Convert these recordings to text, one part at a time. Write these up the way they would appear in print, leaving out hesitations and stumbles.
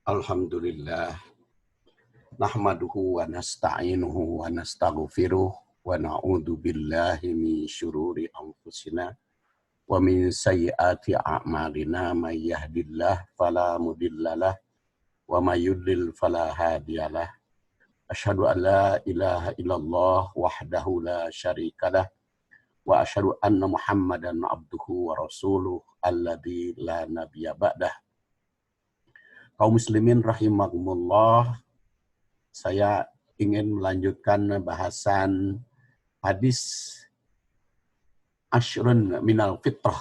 Alhamdulillah, nahmaduhu wa nasta'inuhu wa nastaghfiruh wa na'udzu billahi min syururi anfusina wa min sayyiati a'malina may yahdihillahu fala mudhillalah wa may yudlil fala hadiyalah. Asyhadu an la ilaha illallah wahdahu la syarikalah wa asyhadu anna Muhammadan abduhu wa rasuluh alladzi la nabiyya ba'dah. Kaum muslimin rahimakumullah, saya ingin melanjutkan bahasan hadis asyrun minal fitrah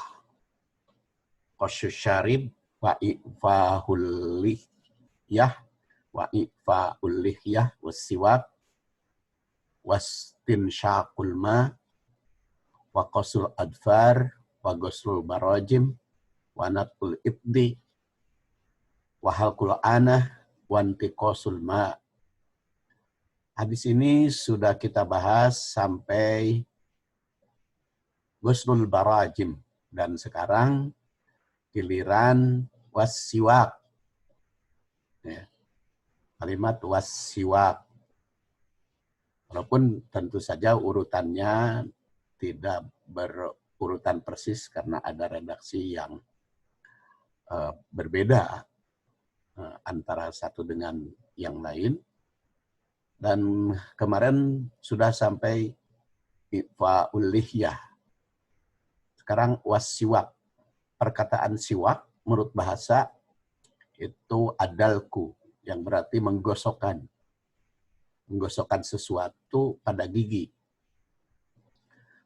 qasyus syarib wa ifahul lihyah wa ifahul lihyah wassiwak wastinsyaqul ma wa qasul adfar wa ghuslul barajim wa natul ibdi wa halqul anah wa intiqasul ma. Hadis ini sudah kita bahas sampai ghuslul barajim dan sekarang giliran wassiwak. Ya. Kalimat wassiwak. Walaupun tentu saja urutannya tidak berurutan persis karena ada redaksi yang berbeda antara satu dengan yang lain. Dan kemarin sudah sampai ifa'ul lihyah. Sekarang wassiwak. Perkataan siwak menurut bahasa itu adalku, yang berarti menggosokkan. Menggosokkan sesuatu pada gigi.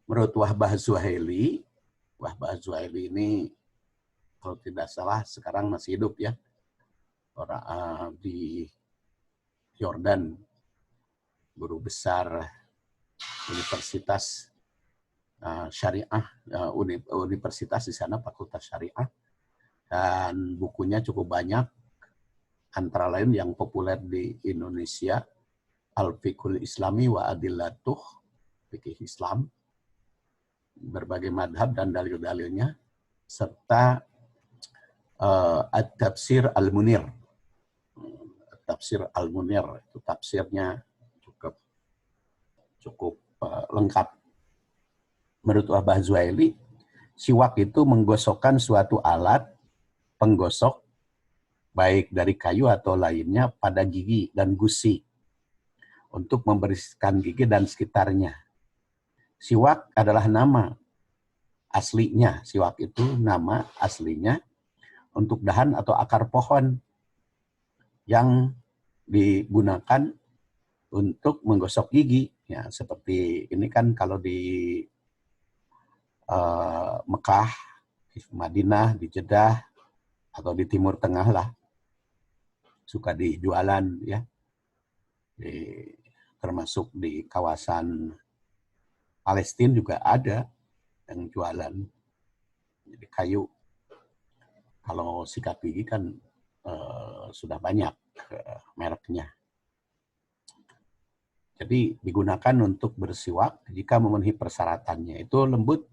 Menurut Wahbah Zuhaili ini kalau tidak salah sekarang masih hidup ya. Orang di Yordan, guru besar Universitas Syariah, universitas di sana, Fakultas Syariah, dan bukunya cukup banyak, antara lain yang populer di Indonesia, Al-Fiqhul Islami wa Adillatuh, fikih Islam, berbagai madhab dan dalil-dalilnya, serta At-Tafsir Al-Munir. Tafsir Al-Munir itu tafsirnya cukup lengkap. Menurut Wahbah Zuhaili, siwak itu menggosokkan suatu alat penggosok baik dari kayu atau lainnya pada gigi dan gusi untuk membersihkan gigi dan sekitarnya. Siwak adalah nama aslinya. Siwak itu nama aslinya untuk dahan atau akar pohon yang digunakan untuk menggosok gigi. Ya, seperti ini kan kalau di Mekah, di Madinah, di Jeddah, atau di Timur Tengah lah, suka dijualan ya. Termasuk di kawasan Palestina juga ada yang jualan. Jadi kayu. Kalau sikat gigi kan sudah banyak mereknya. Jadi digunakan untuk bersiwak jika memenuhi persyaratannya. Itu lembut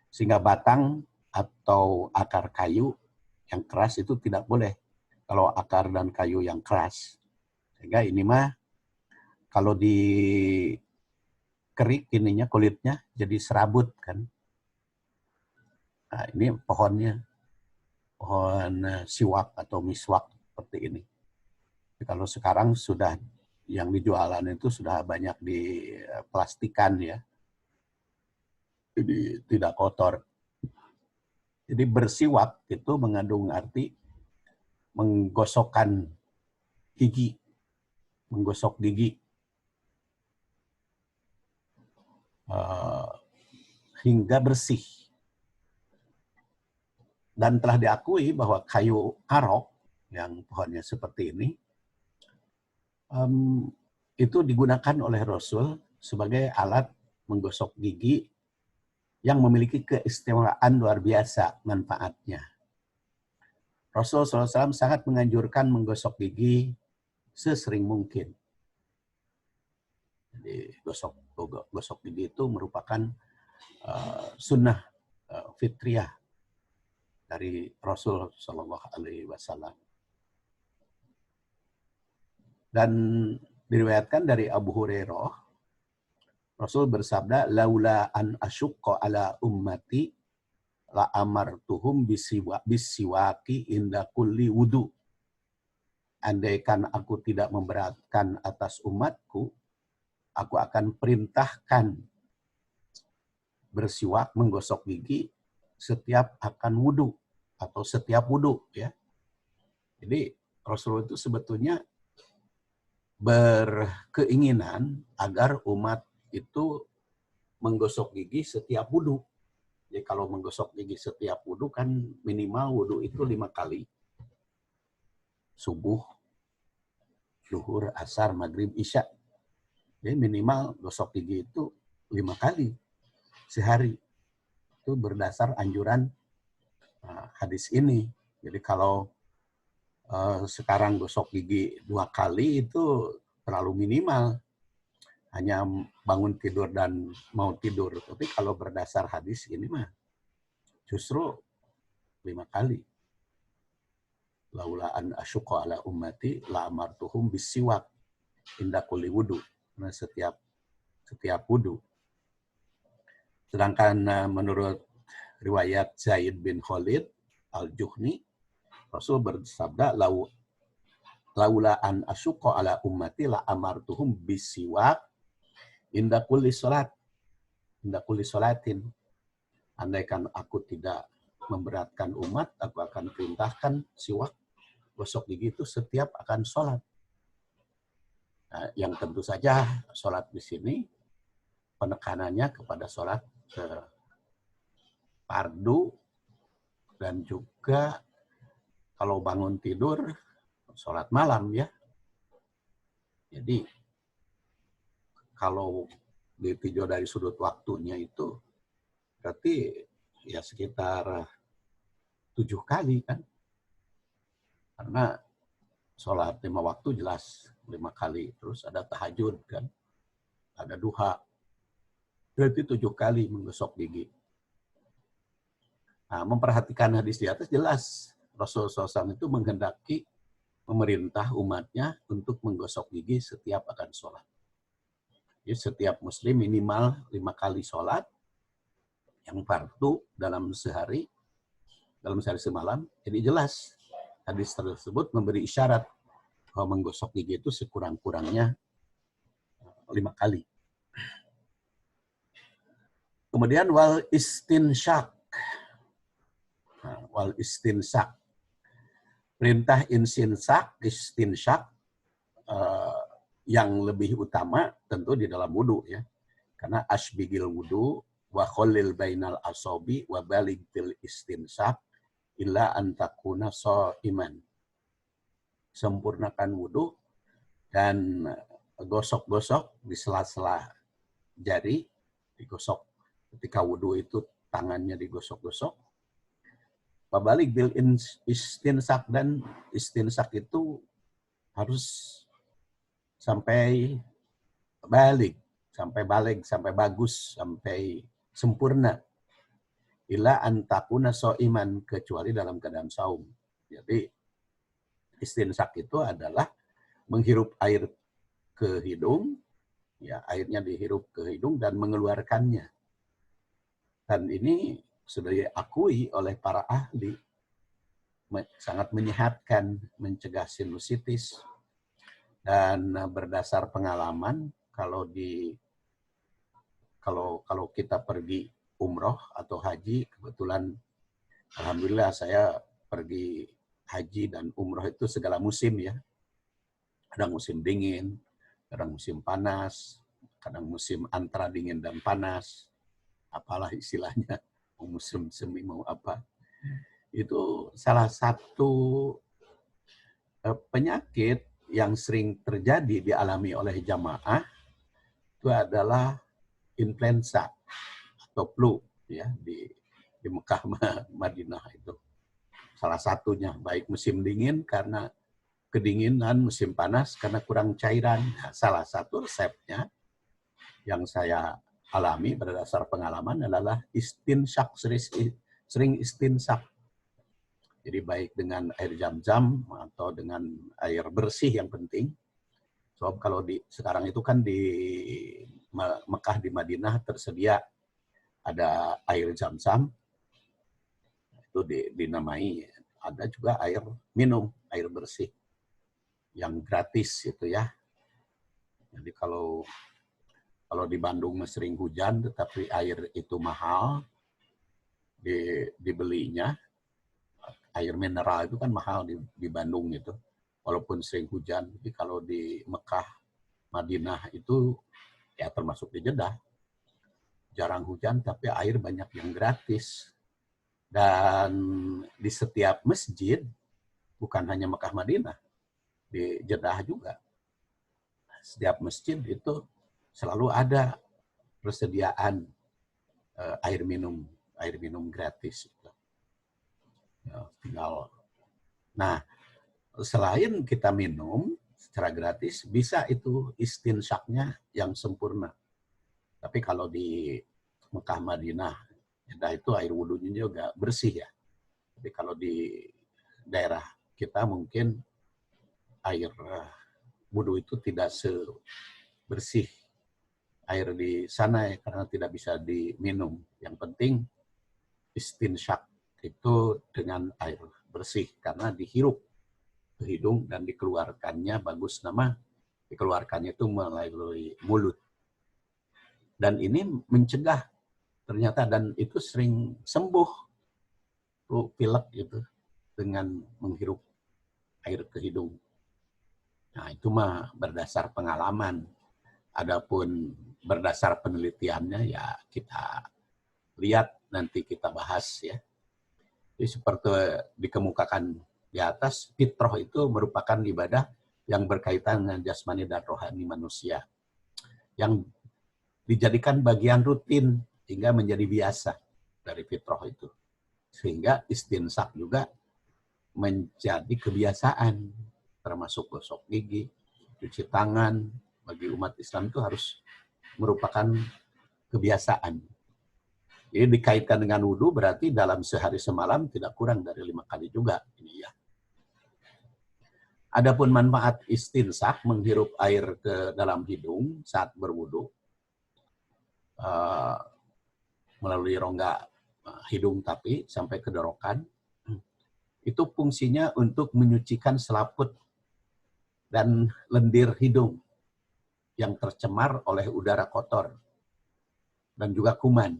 sehingga batang atau akar kayu yang keras itu tidak boleh. Kalau akar dan kayu yang keras. Sehingga ini mah kalau dikerik ininya kulitnya jadi serabut kan. Nah, ini pohonnya. Pohon siwak atau miswak seperti ini. Kalau sekarang sudah yang dijualan itu sudah banyak diplastikan ya. Jadi tidak kotor. Jadi bersiwak itu mengandung arti menggosokkan gigi, menggosok gigi hingga bersih. Dan telah diakui bahwa kayu arok yang pohonnya seperti ini itu digunakan oleh Rasul sebagai alat menggosok gigi yang memiliki keistimewaan luar biasa manfaatnya. Rasul SAW sangat menganjurkan menggosok gigi sesering mungkin. Jadi gosok gigi itu merupakan sunnah fitriyah dari Rasul SAW. Dan diriwayatkan dari Abu Hurairah, Rasul bersabda, laula an asyukka ala ummati la amartuhum bisiwaki inda kulli wudu. Andaikan aku tidak memberatkan atas umatku, aku akan perintahkan bersiwak, menggosok gigi setiap akan wudu atau setiap wudu, ya. Jadi Rasulullah itu sebetulnya berkeinginan agar umat itu menggosok gigi setiap wudu. Jadi kalau menggosok gigi setiap wudu kan minimal wudu itu 5 kali. Subuh, zuhur, asar, maghrib, isya. Jadi minimal gosok gigi itu 5 kali sehari. Itu berdasar anjuran hadis ini. Jadi kalau sekarang gosok gigi 2 kali itu terlalu minimal. Hanya bangun tidur dan mau tidur. Tapi kalau berdasar hadis ini mah justru 5 kali. Laula an asyqa ala ummati la amartuhum bisiwak inda kulli wudu. Nah, setiap wudu. Sedangkan menurut riwayat Zaid bin Khalid al-Juhni, Rasul bersabda, laula an asyqa ala ummati la amartuhum bisiwak inda kulli sholatin. Andaikan aku tidak memberatkan umat, aku akan perintahkan siwak, gosok gigi itu setiap akan sholat. Nah, yang tentu saja sholat di sini penekanannya kepada sholat fardu dan juga kalau bangun tidur sholat malam, ya. Jadi kalau ditinjau dari sudut waktunya itu berarti ya sekitar 7 kali kan. Karena sholat 5 waktu jelas 5 kali. Terus ada tahajud kan. Ada duha. Berarti 7 kali menggosok gigi. Nah, memperhatikan hadis di atas jelas Rasulullah SAW itu menghendaki memerintah umatnya untuk menggosok gigi setiap akan sholat. Jadi setiap muslim minimal 5 kali sholat yang fardu dalam sehari semalam. Jadi jelas hadis tersebut memberi isyarat bahwa menggosok gigi itu sekurang-kurangnya 5 kali. Kemudian wal istinsyak. Wal istinsyak. Perintah istinsyak yang lebih utama tentu di dalam wudu, ya. Karena asbigil wudu wa kholil bainal asobi wa balig fil istinsyak illa antakuna sha'iman. Sempurnakan wudu dan gosok-gosok di sela-sela jari, digosok ketika wudu itu tangannya digosok-gosok. Wabalik bil istinsak, dan istinsak itu harus sampai balik, sampai bagus, sampai sempurna. Ila antakuna so'iman, kecuali dalam keadaan saum. Jadi istinsak itu adalah menghirup air ke hidung, ya, airnya dihirup ke hidung dan mengeluarkannya. Dan ini sudah diakui oleh para ahli, sangat menyehatkan, mencegah sinusitis. Dan berdasar pengalaman, kalau kita pergi umroh atau haji, kebetulan alhamdulillah saya pergi haji dan umroh itu segala musim, ya. Kadang musim dingin, kadang musim panas, kadang musim antara dingin dan panas, apalah istilahnya, musim semi mau apa. Itu salah satu penyakit yang sering terjadi dialami oleh jamaah itu adalah influenza atau flu, ya, di Mekah Madinah itu. Salah satunya baik musim dingin karena kedinginan, musim panas karena kurang cairan. Nah, salah satu resepnya yang saya alami berdasar pengalaman adalah istinsyak, sering istinsyak. Jadi baik dengan air zam-zam atau dengan air bersih yang penting. Sebab kalau sekarang itu kan di Mekah, di Madinah tersedia ada air Zam-Zam, itu dinamai, ada juga air minum, air bersih yang gratis itu ya. Jadi kalau di Bandung sering hujan tetapi air itu mahal dibelinya, air mineral itu kan mahal di Bandung itu, walaupun sering hujan. Jadi kalau di Mekah, Madinah itu ya termasuk di Jeddah, jarang hujan tapi air banyak yang gratis. Dan di setiap masjid, bukan hanya Mekah Madinah, di Jeddah juga, setiap masjid itu selalu ada persediaan air minum gratis. Ya, tinggal. Nah, selain kita minum secara gratis, bisa itu istinsyaknya yang sempurna. Tapi kalau di Mekah Madinah, itu air wudhunya juga bersih ya. Tapi kalau di daerah kita mungkin air wudhu itu tidak sebersih air di sana ya, karena tidak bisa diminum. Yang penting istinsyak itu dengan air bersih, karena dihirup ke hidung dan dikeluarkannya bagus, nama dikeluarkannya itu melalui mulut. Dan ini mencegah ternyata, dan itu sering sembuh pilek itu dengan menghirup air ke hidung. Nah, itu mah berdasar pengalaman. Adapun berdasar penelitiannya ya kita lihat nanti, kita bahas ya. Jadi seperti dikemukakan di atas, fitrah itu merupakan ibadah yang berkaitan dengan jasmani dan rohani manusia, yang dijadikan bagian rutin hingga menjadi biasa dari fitrah itu. Sehingga istinsak juga menjadi kebiasaan, termasuk gosok gigi, cuci tangan. Bagi umat Islam itu harus merupakan kebiasaan. Jadi dikaitkan dengan wudhu berarti dalam sehari semalam tidak kurang dari 5 kali juga ini ya. Adapun manfaat istinsak, menghirup air ke dalam hidung saat berwudhu melalui rongga hidung tapi sampai ke dorokan, itu fungsinya untuk menyucikan selaput dan lendir hidung yang tercemar oleh udara kotor dan juga kuman.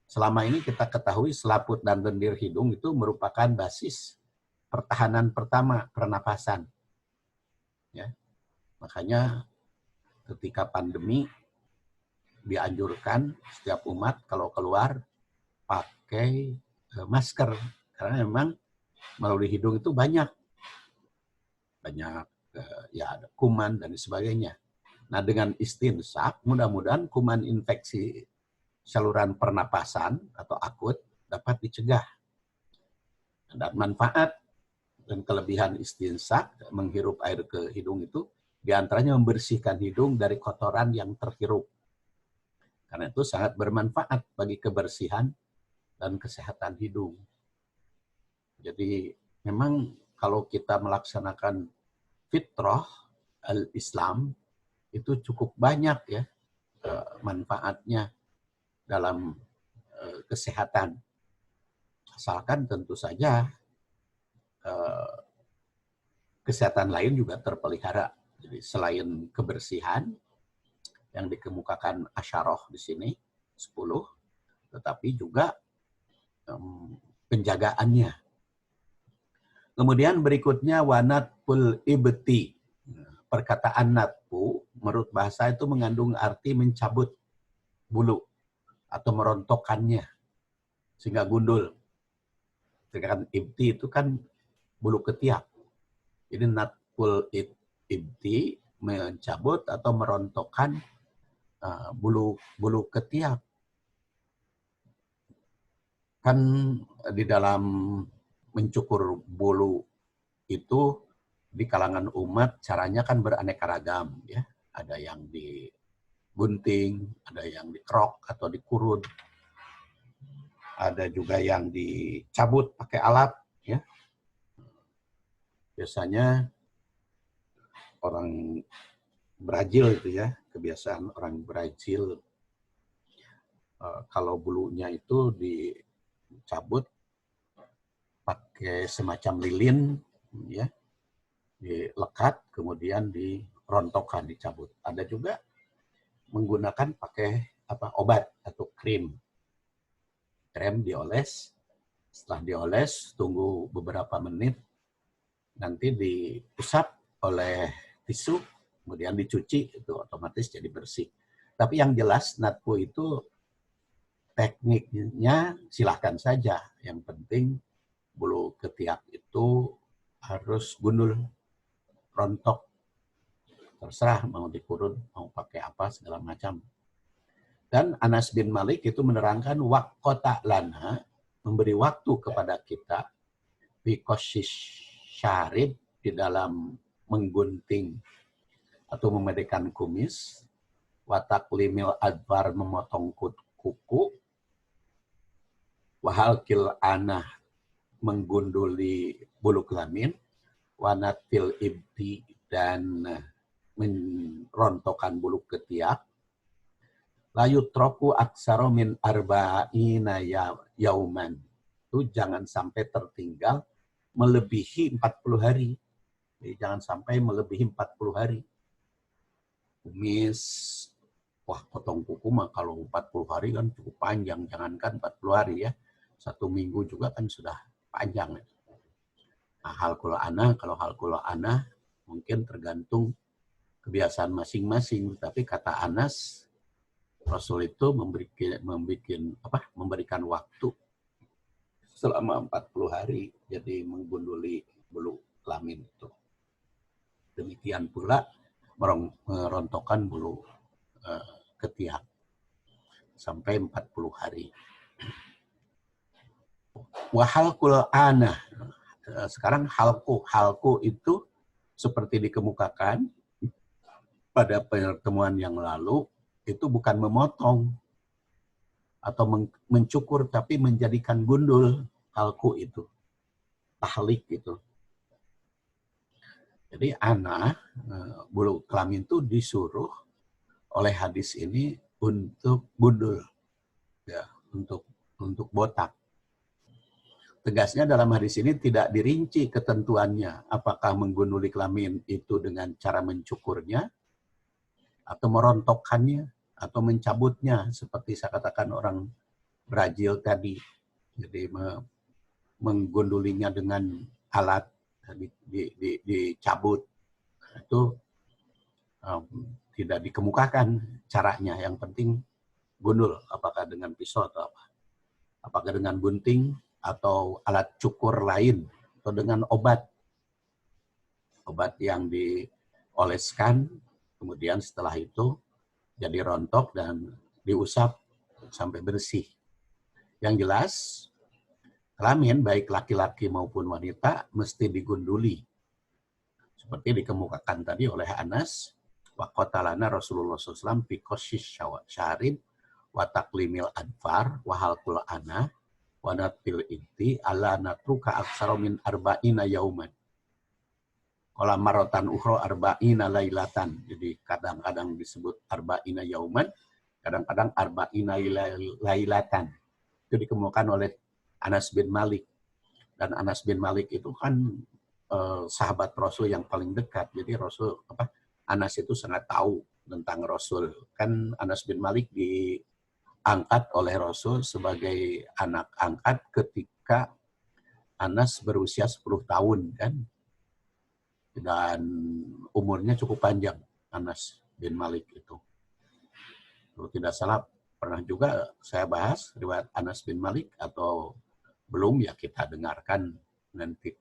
Selama ini kita ketahui selaput dan lendir hidung itu merupakan basis pertahanan pertama pernapasan. Ya. Makanya ketika pandemi dianjurkan setiap umat kalau keluar pakai masker, karena memang melalui hidung itu banyak ya ada kuman dan sebagainya. Nah, dengan istinsak mudah-mudahan kuman infeksi saluran pernapasan atau akut dapat dicegah. Dan manfaat dan kelebihan istinsak, menghirup air ke hidung itu diantaranya membersihkan hidung dari kotoran yang terhirup. Karena itu sangat bermanfaat bagi kebersihan dan kesehatan hidung. Jadi memang kalau kita melaksanakan fitrah al-Islam itu cukup banyak ya manfaatnya dalam kesehatan. Asalkan tentu saja kesehatan lain juga terpelihara. Jadi selain kebersihan yang dikemukakan asyarah di sini 10, tetapi juga penjagaannya. Kemudian berikutnya wanatpul ibti. Perkataan natpu menurut bahasa itu mengandung arti mencabut bulu atau merontokkannya sehingga gundul. Sedangkan ibti itu kan bulu ketiak. Jadi natpul ibti mencabut atau merontokkan bulu ketiak. Kan di dalam mencukur bulu itu di kalangan umat caranya kan beraneka ragam ya. Ada yang digunting, ada yang dikerok atau dikurut, ada juga yang dicabut pakai alat ya. Biasanya orang Brazil itu ya, kebiasaan orang Brazil kalau bulunya itu dicabut pakai semacam lilin, ya, dilekat, kemudian dirontokkan, dicabut. Ada juga menggunakan pakai obat atau krim. Krem dioles, setelah dioles tunggu beberapa menit, nanti diusap oleh tisu, kemudian dicuci, itu otomatis jadi bersih. Tapi yang jelas natpu itu tekniknya silahkan saja, yang penting bulu ketiak itu harus gundul, rontok, terserah mau dikurun, mau pakai apa segala macam. Dan Anas bin Malik itu menerangkan waqota lana, memberi waktu kepada kita bikosis syarib, di dalam menggunting atau memedikan kumis, wataklimil adbar, memotong kuku, wahalkil anah, menggunduli bulu kelamin, wanatil ibti, dan merontokkan bulu ketiak, layut roku aksaro min arba'ina yauman. Itu jangan sampai tertinggal melebihi 40 hari. Jadi jangan sampai melebihi 40 hari. Kumis, wah potong kuku mah kalau 40 hari kan cukup panjang. Jangankan 40 hari ya. 1 minggu juga kan sudah panjang. Nah, kalau halkul anah mungkin tergantung kebiasaan masing-masing. Tapi kata Anas, Rasul itu memberikan waktu selama 40 hari, jadi menggunduli bulu kelamin itu. Demikian pula merontokkan bulu ketiak sampai 40 hari. Wahalkul anah. Sekarang halku itu seperti dikemukakan pada pertemuan yang lalu, itu bukan memotong atau mencukur, tapi menjadikan gundul. Halku itu, tahlik itu. Jadi bulu kelamin itu disuruh oleh hadis ini untuk gundul, ya, untuk botak. Tegasnya dalam hadis ini tidak dirinci ketentuannya, apakah menggunduli kelamin itu dengan cara mencukurnya, atau merontokkannya, atau mencabutnya, seperti saya katakan orang Brazil tadi. Jadi menggundulinya dengan alat, dicabut, itu tidak dikemukakan caranya. Yang penting gundul, apakah dengan pisau atau apa, apakah dengan gunting atau alat cukur lain, atau dengan obat yang dioleskan, kemudian setelah itu jadi rontok dan diusap sampai bersih. Yang jelas, kelamin baik laki-laki maupun wanita mesti digunduli. Seperti dikemukakan tadi oleh Anas, waqotalana Rasulullah SAW bikosis syarib, wataklimil adfar, wahalkul ana, wanatil inti, ala natruka aksaro min arba'ina yauman. Kalau marotan ukhro arba'ina lailatan. Jadi kadang-kadang disebut arba'ina yauman, kadang-kadang arba'ina lailatan. Itu dikemukakan oleh Anas bin Malik. Dan Anas bin Malik itu kan sahabat Rasul yang paling dekat. Jadi Anas itu sangat tahu tentang Rasul. Kan Anas bin Malik diangkat oleh Rasul sebagai anak angkat ketika Anas berusia 10 tahun kan. Dan umurnya cukup panjang, Anas bin Malik itu. Kalau tidak salah, pernah juga saya bahas riwayat Anas bin Malik, atau belum ya kita dengarkan nanti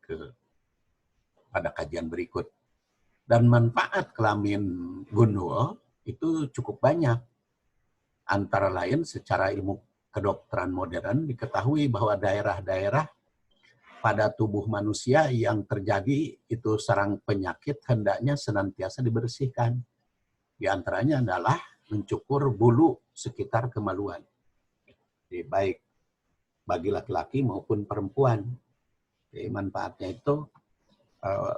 pada kajian berikut. Dan manfaat kelamin gundul itu cukup banyak. Antara lain secara ilmu kedokteran modern diketahui bahwa daerah-daerah pada tubuh manusia yang terjadi itu sarang penyakit hendaknya senantiasa dibersihkan. Di antaranya adalah mencukur bulu sekitar kemaluan. Jadi baik bagi laki-laki maupun perempuan. Jadi manfaatnya itu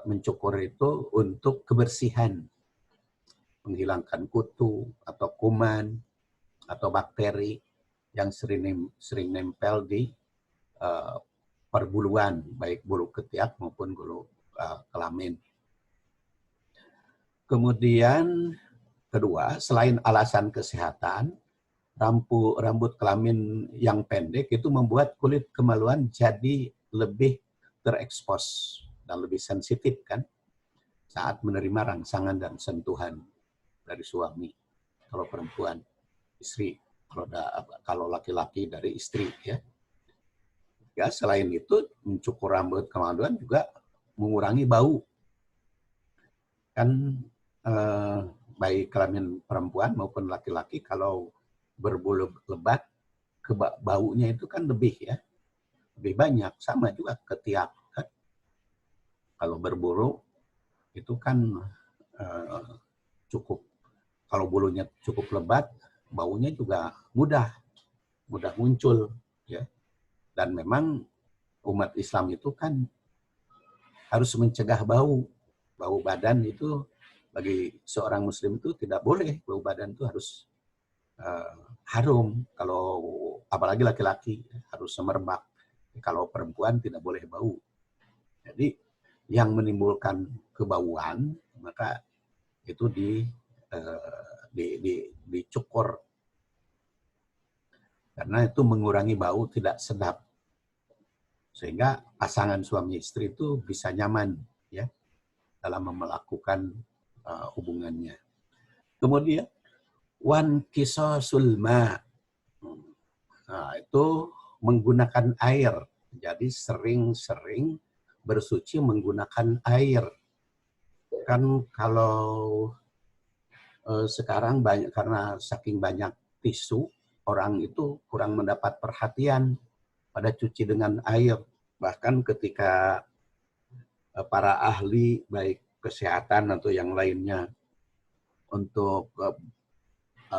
mencukur itu untuk kebersihan. menghilangkan kutu atau kuman atau bakteri yang sering nempel di perbuluan, baik bulu ketiak maupun bulu kelamin. Kemudian kedua, selain alasan kesehatan, rambut kelamin yang pendek itu membuat kulit kemaluan jadi lebih terekspos dan lebih sensitif kan saat menerima rangsangan dan sentuhan dari suami. Kalau perempuan, istri. Kalau laki-laki dari istri ya. Ya, selain itu mencukur rambut kemaluan juga mengurangi bau. Kan baik kelamin perempuan maupun laki-laki kalau berbulu lebat, baunya itu kan lebih ya. Lebih banyak, sama juga ketiak kan. Kalau berbulu itu kan cukup, kalau bulunya cukup lebat, baunya juga mudah muncul ya. Dan memang umat Islam itu kan harus mencegah bau badan itu. Bagi seorang muslim itu tidak boleh bau badan itu harus harum. Kalau apalagi laki-laki harus semerbak. Kalau perempuan tidak boleh bau. Jadi yang menimbulkan kebauan maka itu dicukur karena itu mengurangi bau tidak sedap sehingga pasangan suami istri itu bisa nyaman ya dalam melakukan hubungannya. Kemudian wan qisasul ma, nah, itu menggunakan air. Jadi sering-sering bersuci menggunakan air. Kan kalau sekarang banyak, karena saking banyak tisu, orang itu kurang mendapat perhatian pada cuci dengan air. Bahkan ketika para ahli baik kesehatan atau yang lainnya untuk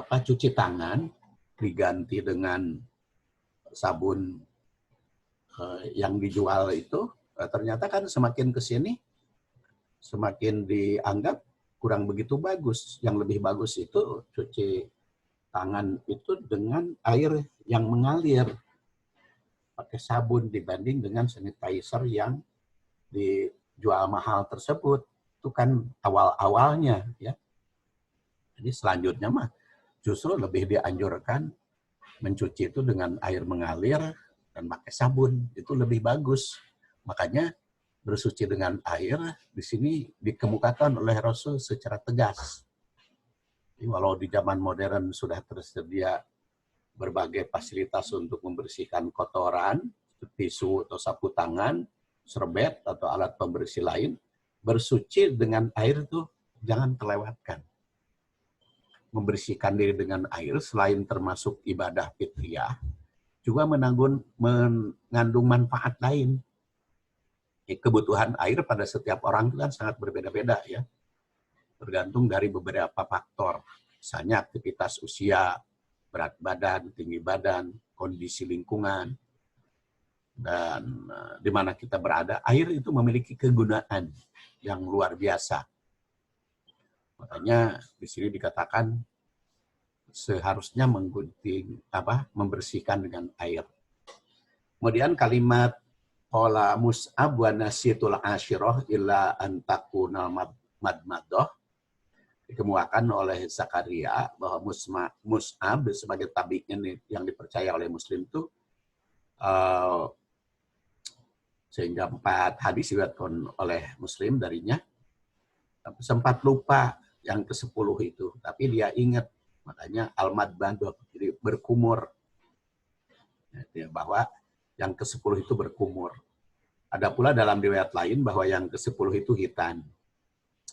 cuci tangan diganti dengan sabun yang dijual itu, ternyata kan semakin ke sini semakin dianggap kurang begitu bagus. Yang lebih bagus itu cuci tangan itu dengan air yang mengalir pakai sabun dibanding dengan sanitizer yang dijual mahal tersebut. Itu kan awal-awalnya ya. Jadi selanjutnya mah justru lebih dianjurkan mencuci itu dengan air mengalir dan pakai sabun. Itu lebih bagus. Makanya bersuci dengan air di sini dikemukakan oleh Rasul secara tegas. Jadi, walau di zaman modern sudah tersedia berbagai fasilitas untuk membersihkan kotoran, tisu atau sapu tangan, serbet atau alat pembersih lain, bersuci dengan air itu jangan terlewatkan. Membersihkan diri dengan air selain termasuk ibadah fitriyah, juga mengandung manfaat lain. Kebutuhan air pada setiap orang itu kan sangat berbeda-beda ya. Tergantung dari beberapa faktor. Misalnya aktivitas usia, berat badan, tinggi badan, kondisi lingkungan, dan di mana kita berada, air itu memiliki kegunaan yang luar biasa. Makanya di sini dikatakan seharusnya membersihkan dengan air. Kemudian kalimat qala Mus'ab wa nasitul asyirah illa an takuna madmadah dikemukakan oleh Zakaria bahwa Mus'ab sebagai tabi'in yang dipercaya oleh Muslim itu sehingga 4 hadis diriwayatkan oleh Muslim darinya sempat lupa yang ke-10 itu, tapi dia ingat, makanya al-madmadah, jadi berkumur, bahwa yang ke-10 itu berkumur. Ada pula dalam riwayat lain bahwa yang ke-10 itu hitan.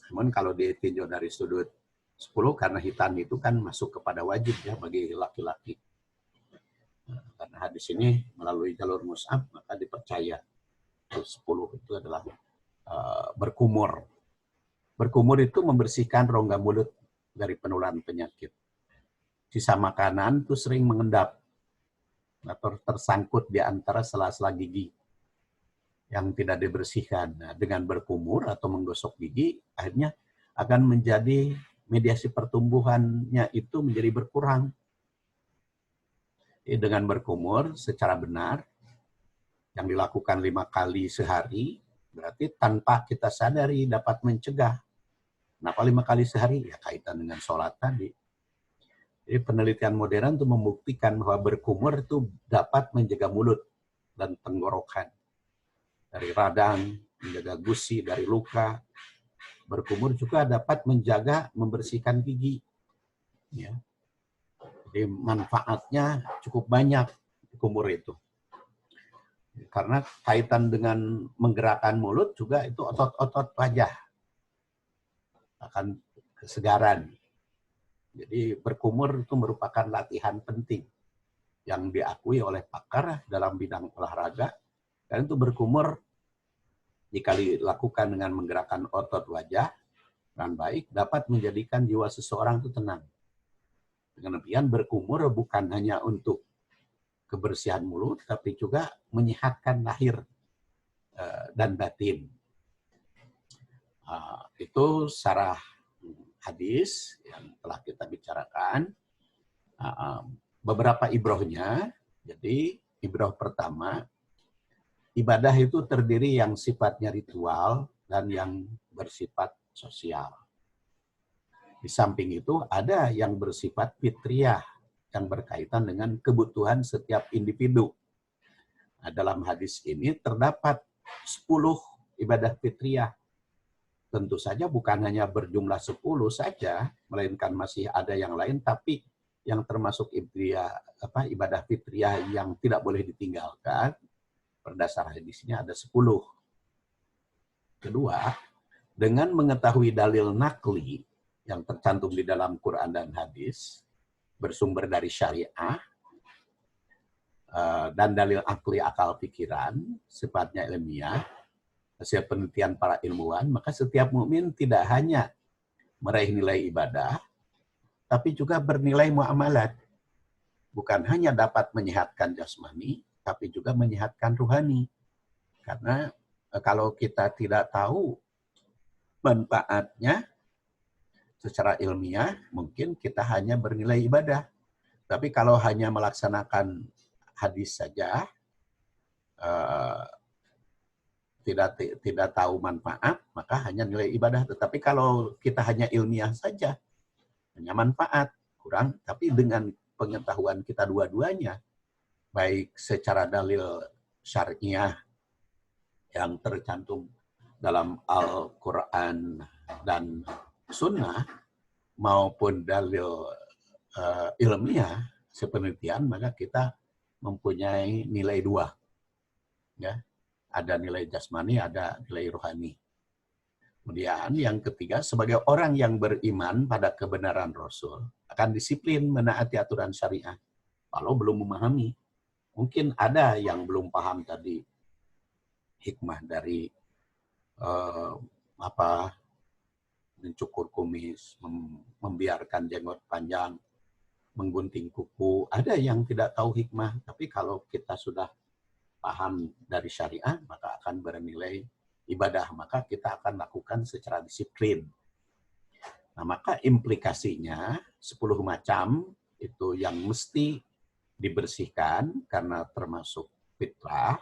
Namun kalau ditinjau dari sudut 10, karena hitan itu kan masuk kepada wajib ya bagi laki-laki. Karena hadis ini melalui jalur Mus'ab, maka dipercaya 10 itu adalah berkumur. Berkumur itu membersihkan rongga mulut dari penularan penyakit. Sisa makanan itu sering mengendap atau tersangkut di antara sela-sela gigi yang tidak dibersihkan. Nah, dengan berkumur atau menggosok gigi, akhirnya akan menjadi mediasi pertumbuhannya itu menjadi berkurang. Jadi dengan berkumur secara benar, yang dilakukan 5 kali sehari, berarti tanpa kita sadari dapat mencegah. Kenapa 5 kali sehari? Ya kaitan dengan sholat tadi. Jadi penelitian modern itu membuktikan bahwa berkumur itu dapat menjaga mulut dan tenggorokan. Dari radang, menjaga gusi, dari luka. Berkumur juga dapat menjaga, membersihkan gigi. Ya. Jadi manfaatnya cukup banyak kumur itu. Karena kaitan dengan menggerakkan mulut juga itu otot-otot wajah. Akan kesegaran. Jadi berkumur itu merupakan latihan penting yang diakui oleh pakar dalam bidang olahraga. Dan itu berkumur jika dilakukan dengan menggerakkan otot wajah dengan baik dapat menjadikan jiwa seseorang itu tenang. Dengan demikian berkumur bukan hanya untuk kebersihan mulut, tapi juga menyehatkan lahir dan batin. Itu syarah hadis yang telah kita bicarakan. Beberapa ibrohnya, jadi ibroh pertama, ibadah itu terdiri yang sifatnya ritual dan yang bersifat sosial. Di samping itu ada yang bersifat fitriyah, yang berkaitan dengan kebutuhan setiap individu. Nah, dalam hadis ini terdapat 10 ibadah fitriyah. Tentu saja bukan hanya berjumlah 10 saja, melainkan masih ada yang lain, tapi yang termasuk ibadah fitriyah yang tidak boleh ditinggalkan, berdasar hadisnya ada 10. Kedua, dengan mengetahui dalil nakli yang tercantum di dalam Quran dan hadis, bersumber dari syariah, dan dalil akli akal pikiran, sifatnya ilmiah, hasil penelitian para ilmuwan, maka setiap mukmin tidak hanya meraih nilai ibadah, tapi juga bernilai muamalat. Bukan hanya dapat menyehatkan jasmani, tapi juga menyehatkan ruhani. Karena kalau kita tidak tahu manfaatnya secara ilmiah, mungkin kita hanya bernilai ibadah. Tapi kalau hanya melaksanakan hadis saja, tidak tahu manfaat, maka hanya nilai ibadah. Tetapi kalau kita hanya ilmiah saja, hanya manfaat, kurang. Tapi dengan pengetahuan kita dua-duanya, baik secara dalil syariah yang tercantum dalam Al-Quran dan Sunnah, maupun dalil ilmiah, sepenelitian, maka kita mempunyai nilai 2. Ya. Ada nilai jasmani, ada nilai rohani. Kemudian yang ketiga, sebagai orang yang beriman pada kebenaran Rasul, akan disiplin menaati aturan syariah. Kalau belum memahami, mungkin ada yang belum paham tadi hikmah dari mencukur kumis, membiarkan jenggot panjang, menggunting kuku. Ada yang tidak tahu hikmah, tapi kalau kita sudah paham dari syariah, maka akan bernilai ibadah, maka kita akan lakukan secara disiplin. Nah, maka implikasinya 10 macam itu yang mesti dibersihkan karena termasuk fitrah,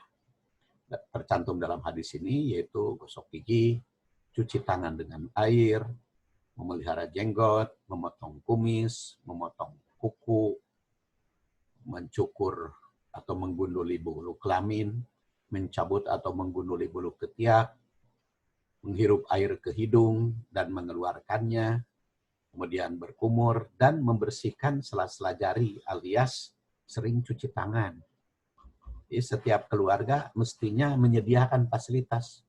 tercantum dalam hadis ini, yaitu gosok gigi, cuci tangan dengan air, memelihara jenggot, memotong kumis, memotong kuku, mencukur atau menggunduli bulu kelamin, mencabut atau menggunduli bulu ketiak, menghirup air ke hidung dan mengeluarkannya, kemudian berkumur, dan membersihkan sela-sela jari alias sering cuci tangan. Jadi setiap keluarga mestinya menyediakan fasilitas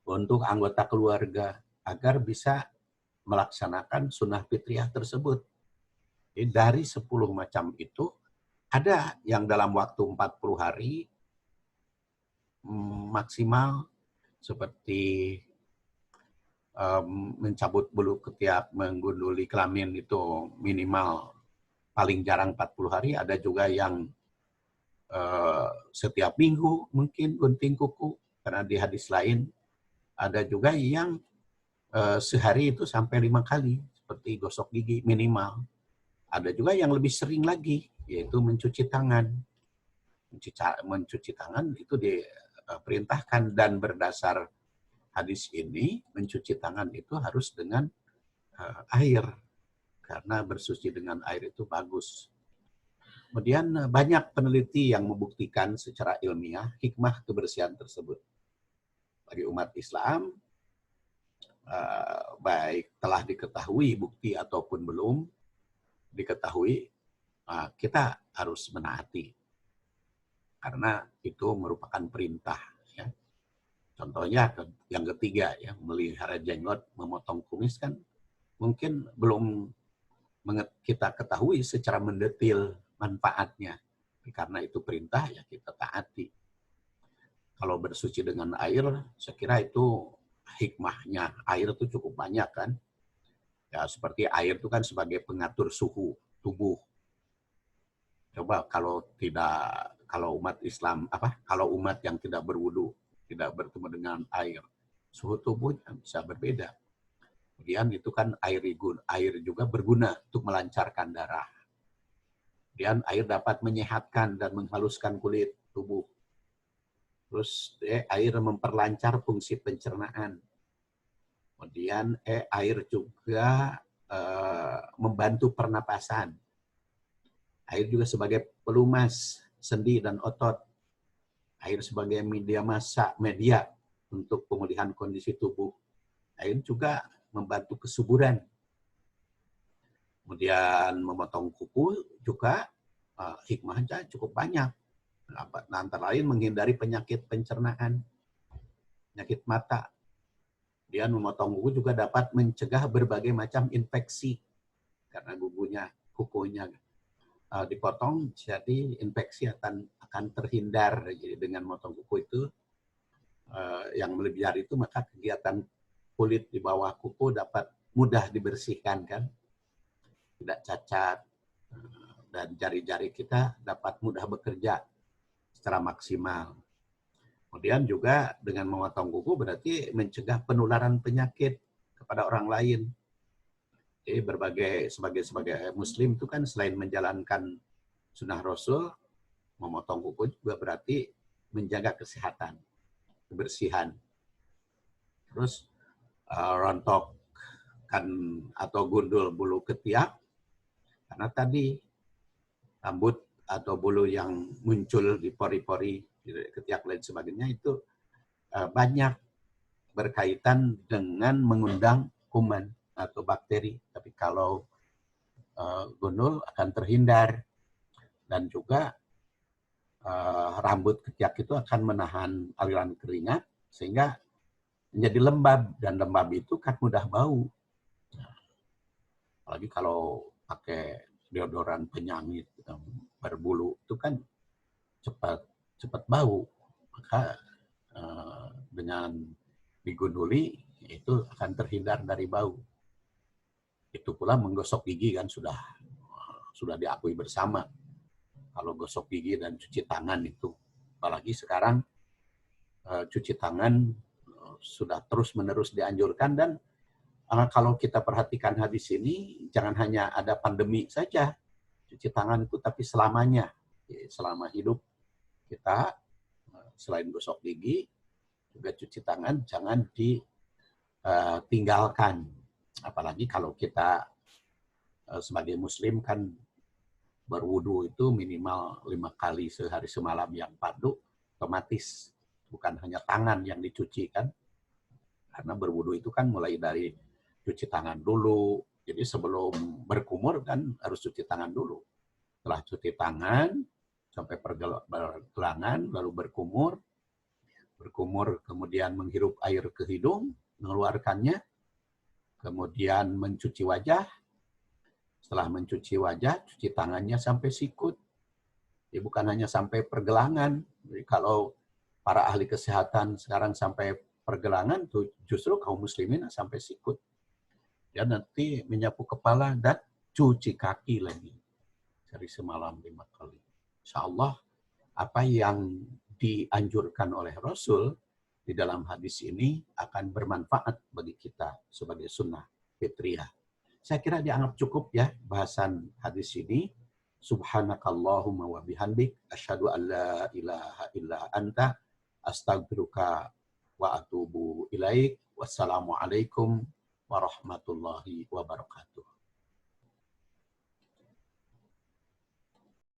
untuk anggota keluarga agar bisa melaksanakan sunnah fitriyah tersebut. Jadi dari 10 macam itu, ada yang dalam waktu 40 hari maksimal, seperti mencabut bulu ketiak, menggunduli kelamin itu minimal paling jarang 40 hari. Ada juga yang setiap minggu mungkin gunting kuku, karena di hadis lain ada juga yang sehari itu sampai 5 kali, seperti gosok gigi minimal. Ada juga yang lebih sering lagi, yaitu mencuci tangan. Mencuci tangan itu diperintahkan, dan berdasar hadis ini, mencuci tangan itu harus dengan air, karena bersuci dengan air itu bagus. Kemudian banyak peneliti yang membuktikan secara ilmiah hikmah kebersihan tersebut. Bagi umat Islam, baik telah diketahui bukti ataupun belum diketahui, kita harus menaati. Karena itu merupakan perintah. Ya. Contohnya yang ketiga, ya, melihara jenggot, memotong kumis kan mungkin belum kita ketahui secara mendetil manfaatnya. Karena itu perintah, ya kita taati. Kalau bersuci dengan air, saya kira itu hikmahnya. Air itu cukup banyak kan. Ya, seperti air itu kan sebagai pengatur suhu tubuh. Coba kalau umat Islam, kalau umat yang tidak berwudu, tidak bertemu dengan air, suhu tubuhnya bisa berbeda. Kemudian itu kan air juga berguna untuk melancarkan darah. Kemudian air dapat menyehatkan dan menghaluskan kulit tubuh. Terus air memperlancar fungsi pencernaan. Kemudian air juga membantu pernapasan. Air juga sebagai pelumas sendi dan otot. Air sebagai media untuk pemulihan kondisi tubuh. Air juga membantu kesuburan. Kemudian memotong kuku juga hikmahnya cukup banyak. Antara lain menghindari penyakit pencernaan, penyakit mata. Kemudian memotong kuku juga dapat mencegah berbagai macam infeksi. Karena kukunya dipotong, jadi infeksi akan terhindar. Jadi dengan memotong kuku itu, yang melebihan itu, maka kegiatan kulit di bawah kuku dapat mudah dibersihkan kan, tidak cacat, dan jari-jari kita dapat mudah bekerja secara maksimal. Kemudian juga dengan memotong kuku berarti mencegah penularan penyakit kepada orang lain. Jadi sebagai Muslim itu kan selain menjalankan sunnah Rasul, memotong kuku juga berarti menjaga kesehatan, kebersihan. Terus rontok atau gundul bulu ketiak, karena tadi rambut atau bulu yang muncul di pori-pori ketiak lain sebagainya itu banyak berkaitan dengan mengundang kuman atau bakteri. Tapi kalau gundul akan terhindar, dan juga rambut ketiak itu akan menahan aliran keringat sehingga menjadi lembab, dan lembab itu kan mudah bau. Apalagi kalau pakai deodoran penyangit berbulu itu kan cepat bau. Maka dengan digunduli itu akan terhindar dari bau. Itu pula menggosok gigi kan sudah diakui bersama. Kalau gosok gigi dan cuci tangan itu, apalagi sekarang cuci tangan sudah terus-menerus dianjurkan. Dan kalau kita perhatikan hadis ini, jangan hanya ada pandemi saja cuci tangan itu, tapi selamanya, selama hidup kita, selain gosok gigi, juga cuci tangan jangan ditinggalkan. Apalagi kalau kita sebagai Muslim kan berwudu itu minimal 5 kali sehari semalam yang fardu, otomatis bukan hanya tangan yang dicuci kan. Karena berwudu itu kan mulai dari cuci tangan dulu. Jadi sebelum berkumur kan harus cuci tangan dulu. Setelah cuci tangan sampai pergelangan, lalu berkumur kemudian menghirup air ke hidung, mengeluarkannya, kemudian mencuci wajah. Setelah mencuci wajah, cuci tangannya sampai sikut. Jadi bukan hanya sampai pergelangan. Jadi kalau para ahli kesehatan sekarang sampai pergelangan, justru kaum muslimin sampai sikut. Ya, nanti menyapu kepala dan cuci kaki lagi. Sehari semalam 5 kali. Insya Allah, apa yang dianjurkan oleh Rasul di dalam hadis ini akan bermanfaat bagi kita sebagai sunnah fitriyah. Saya kira dianggap cukup ya bahasan hadis ini. Subhanakallahumma wa bihamdik asyhadu an la ilaha illa anta astaghfiruka wa atubu ilaik. Wassalamualaikum warahmatullahi wabarakatuh.